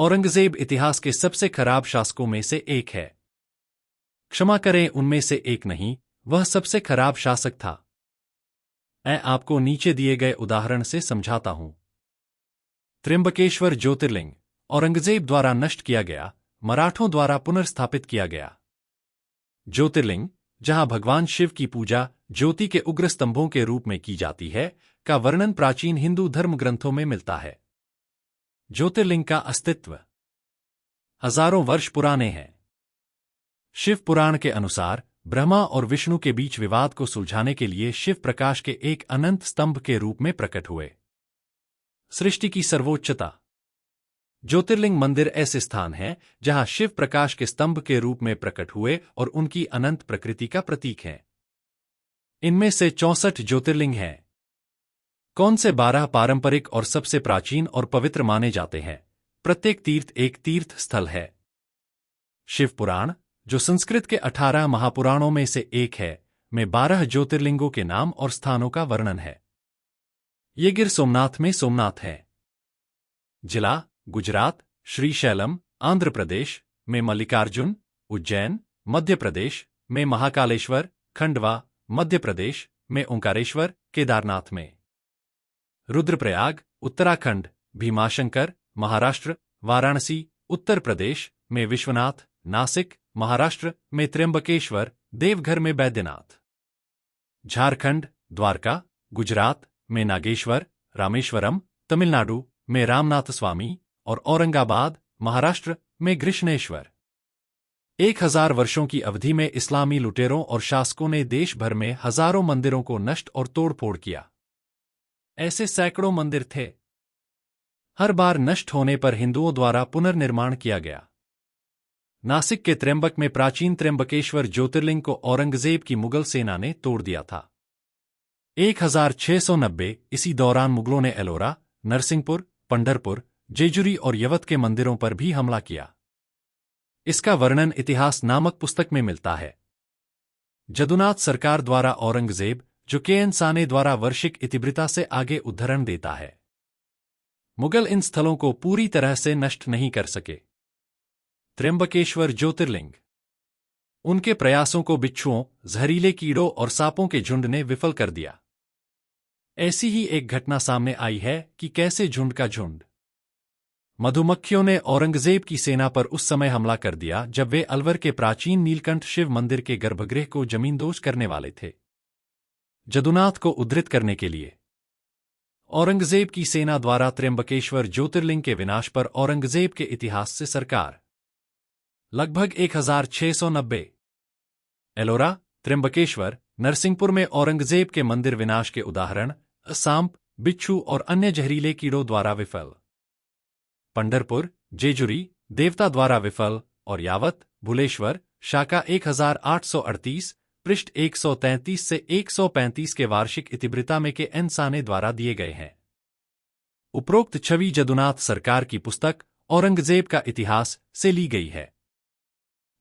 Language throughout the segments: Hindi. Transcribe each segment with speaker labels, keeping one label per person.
Speaker 1: औरंगजेब इतिहास के सबसे खराब शासकों में से एक है। क्षमा करें, उनमें से एक नहीं, वह सबसे खराब शासक था। मैं आपको नीचे दिए गए उदाहरण से समझाता हूं। त्र्यंबकेश्वर ज्योतिर्लिंग औरंगजेब द्वारा नष्ट किया गया, मराठों द्वारा पुनर्स्थापित किया गया। ज्योतिर्लिंग, जहां भगवान शिव की पूजा ज्योति के उग्र स्तंभों के रूप में की जाती है, का वर्णन प्राचीन हिंदू धर्म ग्रंथों में मिलता है। ज्योतिर्लिंग का अस्तित्व हजारों वर्ष पुराने हैं। शिव पुराण के अनुसार ब्रह्मा और विष्णु के बीच विवाद को सुलझाने के लिए शिव प्रकाश के एक अनंत स्तंभ के रूप में प्रकट हुए। सृष्टि की सर्वोच्चता। ज्योतिर्लिंग मंदिर ऐसे स्थान हैं जहां शिव प्रकाश के स्तंभ के रूप में प्रकट हुए और उनकी अनंत प्रकृति का प्रतीक हैं। इनमें से 64 ज्योतिर्लिंग हैं। कौन से 12 पारंपरिक और सबसे प्राचीन और पवित्र माने जाते हैं? प्रत्येक तीर्थ एक तीर्थ स्थल है। शिव पुराण, जो संस्कृत के 18 महापुराणों में से एक है, में 12 ज्योतिर्लिंगों के नाम और स्थानों का वर्णन है। ये गिर सोमनाथ में सोमनाथ है। जिला गुजरात, श्रीशैलम आंध्र प्रदेश में मल्लिकार्जुन, उज्जैन मध्य प्रदेश में महाकालेश्वर, खंडवा मध्य प्रदेश में ओंकारेश्वर, केदारनाथ में रुद्रप्रयाग उत्तराखंड, भीमाशंकर महाराष्ट्र, वाराणसी उत्तर प्रदेश में विश्वनाथ, नासिक महाराष्ट्र में त्र्यंबकेश्वर, देवघर में बैद्यनाथ, झारखंड द्वारका, गुजरात में नागेश्वर, रामेश्वरम तमिलनाडु में रामनाथ स्वामी और औरंगाबाद महाराष्ट्र में कृष्णेश्वर। 1000 वर्षों की अवधि में इस्लामी लुटेरों और शासकों ने देश भर में हजारों मंदिरों को नष्ट और तोड़फोड़ किया। ऐसे सैकड़ों मंदिर थे। हर बार नष्ट होने पर हिंदुओं द्वारा पुनर्निर्माण किया गया। नासिक के त्र्यंबक में प्राचीन त्र्यंबकेश्वर ज्योतिर्लिंग को औरंगजेब की मुगल सेना ने तोड़ दिया था 1690। इसी दौरान मुगलों ने एलोरा, नरसिंहपुर, पंढरपुर, जेजुरी और यवत के मंदिरों पर भी हमला किया। इसका वर्णन इतिहास नामक पुस्तक में मिलता है। जदुनाथ सरकार द्वारा औरंगजेब, जो के.एन. साने द्वारा वार्षिक इतिवृत्ता से आगे उद्धरण देता है, मुगल इन स्थलों को पूरी तरह से नष्ट नहीं कर सके। त्र्यंबकेश्वर ज्योतिर्लिंग, उनके प्रयासों को बिच्छुओं, जहरीले कीड़ों और सांपों के झुंड ने विफल कर दिया। ऐसी ही एक घटना सामने आई है कि कैसे झुंड का झुंड मधुमक्खियों ने औरंगजेब की सेना पर उस समय हमला कर दिया जब वे अलवर के प्राचीन नीलकंठ शिव मंदिर के गर्भगृह को जमींदोज करने वाले थे। जदुनाथ को उद्धृत करने के लिए औरंगजेब की सेना द्वारा त्र्यंबकेश्वर ज्योतिर्लिंग के विनाश पर औरंगजेब के इतिहास से सरकार लगभग 1690। एलोरा, त्र्यंबकेश्वर, नरसिंहपुर में औरंगजेब के मंदिर विनाश के उदाहरण सांप, बिच्छू और अन्य जहरीले कीड़ों द्वारा विफल। पंढरपुर, जेजुरी, देवता द्वारा विफल और यावत, भुलेश्वर, शाखा 1838, पृष्ठ 133 से 135 के वार्षिक इतिवृत्ता में के.एन. साने द्वारा दिए गए हैं। उपरोक्त छवि जदुनाथ सरकार की पुस्तक औरंगजेब का इतिहास से ली गई है।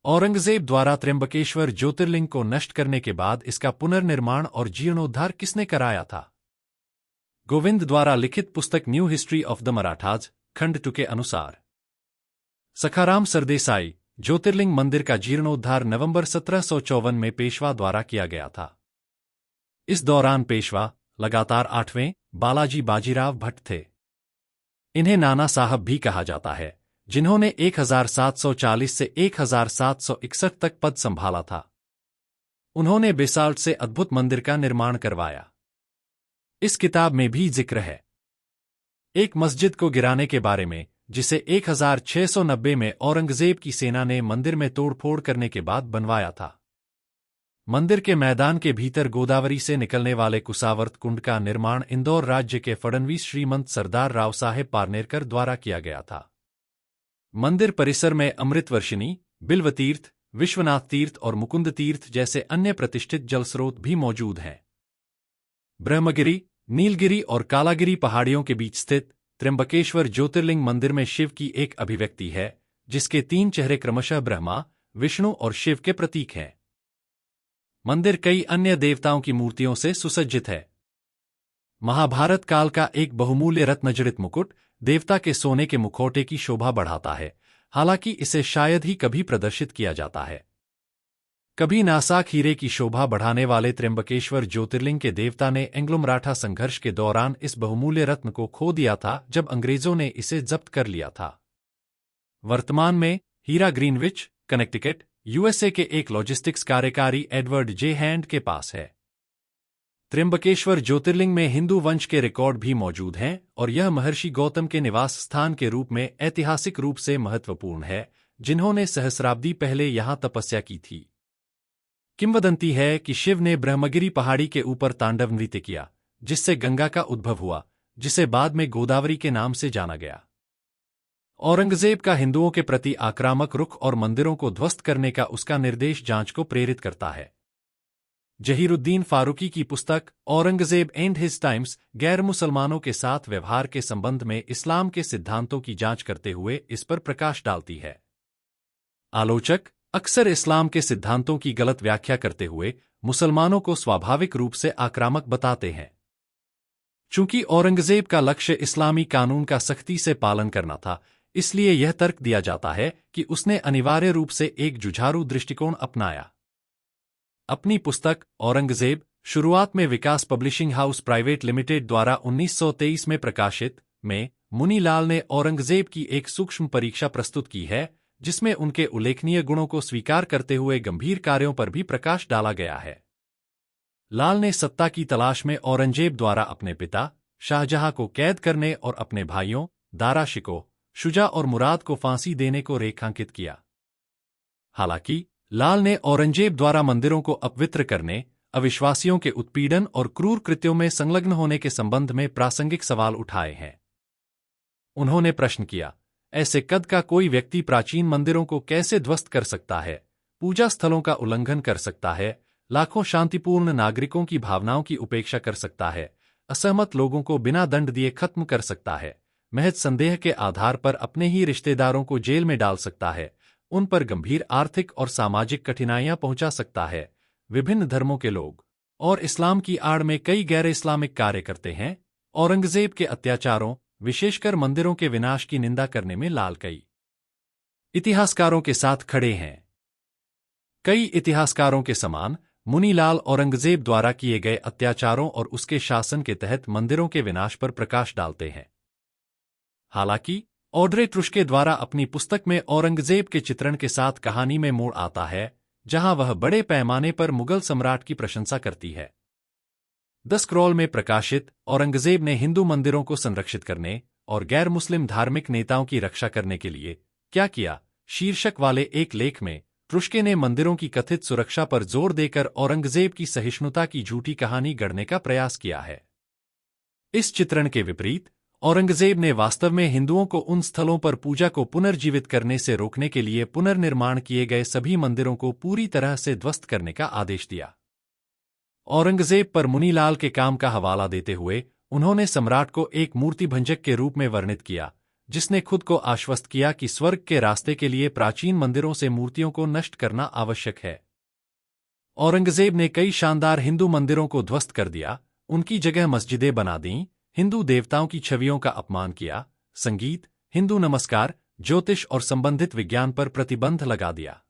Speaker 1: औरंगजेब द्वारा त्र्यंबकेश्वर ज्योतिर्लिंग को नष्ट करने के बाद इसका पुनर्निर्माण और जीर्णोद्धार किसने कराया था? गोविंद द्वारा लिखित पुस्तक new history of the Marathas खंड 2 के अनुसार सखाराम सरदेसाई, ज्योतिर्लिंग मंदिर का जीर्णोद्धार नवंबर 1754 में पेशवा द्वारा किया गया था। इस दौरान पेशवा लगातार 8वें बालाजी बाजीराव भट्ट थे। इन्हें नाना साहब भी कहा जाता है, जिन्होंने 1740 से 1761 तक पद संभाला था। उन्होंने बेसाल्ट से अद्भुत मंदिर का निर्माण करवाया। इस किताब में भी जिक्र है एक मस्जिद को गिराने के बारे में, जिसे 1690 में औरंगजेब की सेना ने मंदिर में तोड़फोड़ करने के बाद बनवाया था। मंदिर के मैदान के भीतर गोदावरी से निकलने वाले कुसावर्त कुंड का निर्माण इंदौर राज्य के फडणवीस श्रीमंत सरदार राव साहेब पारनेरकर द्वारा किया गया था। मंदिर परिसर में अमृतवर्षिनी, बिल्वतीर्थ, विश्वनाथ तीर्थ और मुकुंद तीर्थ जैसे अन्य प्रतिष्ठित जल स्रोत भी मौजूद हैं। ब्रह्मगिरी, नीलगिरी और कालागिरी पहाड़ियों के बीच स्थित त्र्यंबकेश्वर ज्योतिर्लिंग मंदिर में शिव की एक अभिव्यक्ति है, जिसके 3 चेहरे क्रमशः ब्रह्मा, विष्णु और शिव के प्रतीक हैं। मंदिर कई अन्य देवताओं की मूर्तियों से सुसज्जित है। महाभारत काल का एक बहुमूल्य रत्नजड़ित मुकुट, देवता के सोने के मुखौटे की शोभा बढ़ाता है, हालांकि इसे शायद ही कभी प्रदर्शित किया जाता है। कभी नासाक हीरे की शोभा बढ़ाने वाले त्र्यंबकेश्वर ज्योतिर्लिंग के देवता ने एंग्लो मराठा संघर्ष के दौरान इस बहुमूल्य रत्न को खो दिया था जब अंग्रेजों ने इसे जब्त कर लिया था। वर्तमान में हीरा ग्रीनविच, कनेक्टिकट, यूएसए के एक लॉजिस्टिक्स कार्यकारी एडवर्ड जे हैंड के पास है। त्र्यंबकेश्वर ज्योतिर्लिंग में हिंदू वंश के रिकॉर्ड भी मौजूद हैं और यह महर्षि गौतम के निवास स्थान के रूप में ऐतिहासिक रूप से महत्वपूर्ण है, जिन्होंने सहस्राब्दी पहले यहां तपस्या की थी। किंवदंती है कि शिव ने ब्रह्मगिरी पहाड़ी के ऊपर तांडव नृत्य किया, जिससे गंगा का उद्भव हुआ, जिसे बाद में गोदावरी के नाम से जाना गया। औरंगजेब का हिंदुओं के प्रति आक्रामक रुख और मंदिरों को ध्वस्त करने का उसका निर्देश जांच को प्रेरित करता है। जहीरुद्दीन फारूकी की पुस्तक औरंगजेब एंड हिज टाइम्स गैर मुसलमानों के साथ व्यवहार के संबंध में इस्लाम के सिद्धांतों की जांच करते हुए इस पर प्रकाश डालती है। आलोचक अक्सर इस्लाम के सिद्धांतों की गलत व्याख्या करते हुए मुसलमानों को स्वाभाविक रूप से आक्रामक बताते हैं। चूंकि औरंगजेब का लक्ष्य इस्लामी कानून का सख्ती से पालन करना था, इसलिए यह तर्क दिया जाता है कि उसने अनिवार्य रूप से एक जुझारू दृष्टिकोण अपनाया। अपनी पुस्तक औरंगजेब, शुरुआत में विकास पब्लिशिंग हाउस प्राइवेट लिमिटेड द्वारा 1923 में प्रकाशित, में मुनी लाल ने औरंगजेब की एक सूक्ष्म परीक्षा प्रस्तुत की है, जिसमें उनके उल्लेखनीय गुणों को स्वीकार करते हुए गंभीर कार्यों पर भी प्रकाश डाला गया है। लाल ने सत्ता की तलाश में औरंगजेब द्वारा अपने पिता शाहजहां को कैद करने और अपने भाइयों दारा शिकोह, शुजा और मुराद को फांसी देने को रेखांकित किया। हालांकि लाल ने औरंगजेब द्वारा मंदिरों को अपवित्र करने, अविश्वासियों के उत्पीड़न और क्रूर कृत्यों में संलग्न होने के संबंध में प्रासंगिक सवाल उठाए हैं। उन्होंने प्रश्न किया, ऐसे कद का कोई व्यक्ति प्राचीन मंदिरों को कैसे ध्वस्त कर सकता है, पूजा स्थलों का उल्लंघन कर सकता है, लाखों शांतिपूर्ण नागरिकों की भावनाओं की उपेक्षा कर सकता है, असहमत लोगों को बिना दंड दिए खत्म कर सकता है, महज संदेह के आधार पर अपने ही रिश्तेदारों को जेल में डाल सकता है, उन पर गंभीर आर्थिक और सामाजिक कठिनाइयां पहुंचा सकता है, विभिन्न धर्मों के लोग और इस्लाम की आड़ में कई गैर इस्लामिक कार्य करते हैं। औरंगजेब के अत्याचारों, विशेषकर मंदिरों के विनाश की निंदा करने में लाल कई इतिहासकारों के साथ खड़े हैं। कई इतिहासकारों के समान मुनीलाल औरंगजेब द्वारा किए गए अत्याचारों और उसके शासन के तहत मंदिरों के विनाश पर प्रकाश डालते हैं। हालांकि ऑड्रे ट्रुश्के द्वारा अपनी पुस्तक में औरंगजेब के चित्रण के साथ कहानी में मोड़ आता है, जहां वह बड़े पैमाने पर मुगल सम्राट की प्रशंसा करती है। द स्क्रॉल में प्रकाशित औरंगजेब ने हिंदू मंदिरों को संरक्षित करने और गैर मुस्लिम धार्मिक नेताओं की रक्षा करने के लिए क्या किया शीर्षक वाले एक लेख में ट्रुश्के ने मंदिरों की कथित सुरक्षा पर जोर देकर औरंगजेब की सहिष्णुता की झूठी कहानी गढ़ने का प्रयास किया है। इस चित्रण के विपरीत औरंगजेब ने वास्तव में हिंदुओं को उन स्थलों पर पूजा को पुनर्जीवित करने से रोकने के लिए पुनर्निर्माण किए गए सभी मंदिरों को पूरी तरह से ध्वस्त करने का आदेश दिया। औरंगजेब पर मुनीलाल के काम का हवाला देते हुए उन्होंने सम्राट को एक मूर्तिभंजक के रूप में वर्णित किया, जिसने खुद को आश्वस्त किया कि स्वर्ग के रास्ते के लिए प्राचीन मंदिरों से मूर्तियों को नष्ट करना आवश्यक है। औरंगजेब ने कई शानदार हिंदू मंदिरों को ध्वस्त कर दिया, उनकी जगह मस्जिदें बना दीं, हिंदू देवताओं की छवियों का अपमान किया, संगीत, हिंदू नमस्कार, ज्योतिष और संबंधित विज्ञान पर प्रतिबंध लगा दिया।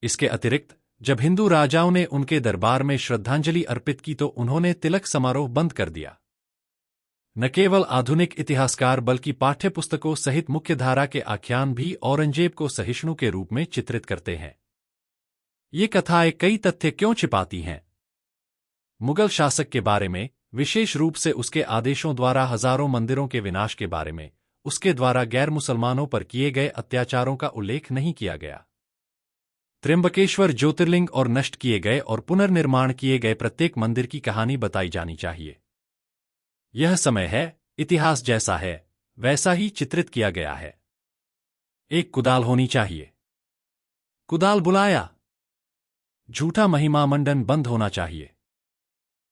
Speaker 1: इसके अतिरिक्त जब हिंदू राजाओं ने उनके दरबार में श्रद्धांजलि अर्पित की तो उन्होंने तिलक समारोह बंद कर दिया। न केवल आधुनिक इतिहासकार बल्कि पाठ्यपुस्तकों सहित मुख्यधारा के आख्यान भी औरंगजेब को सहिष्णु के रूप में चित्रित करते हैं। ये कथाएं कई तथ्य क्यों छिपाती हैं? मुगल शासक के बारे में, विशेष रूप से उसके आदेशों द्वारा हजारों मंदिरों के विनाश के बारे में, उसके द्वारा गैर मुसलमानों पर किए गए अत्याचारों का उल्लेख नहीं किया गया। त्र्यंबकेश्वर ज्योतिर्लिंग और नष्ट किए गए और पुनर्निर्माण किए गए प्रत्येक मंदिर की कहानी बताई जानी चाहिए। यह समय है, इतिहास जैसा है वैसा ही चित्रित किया गया है। एक कुदाल होनी चाहिए। कुदाल बुलाया। झूठा महिमा मंडन बंद होना चाहिए।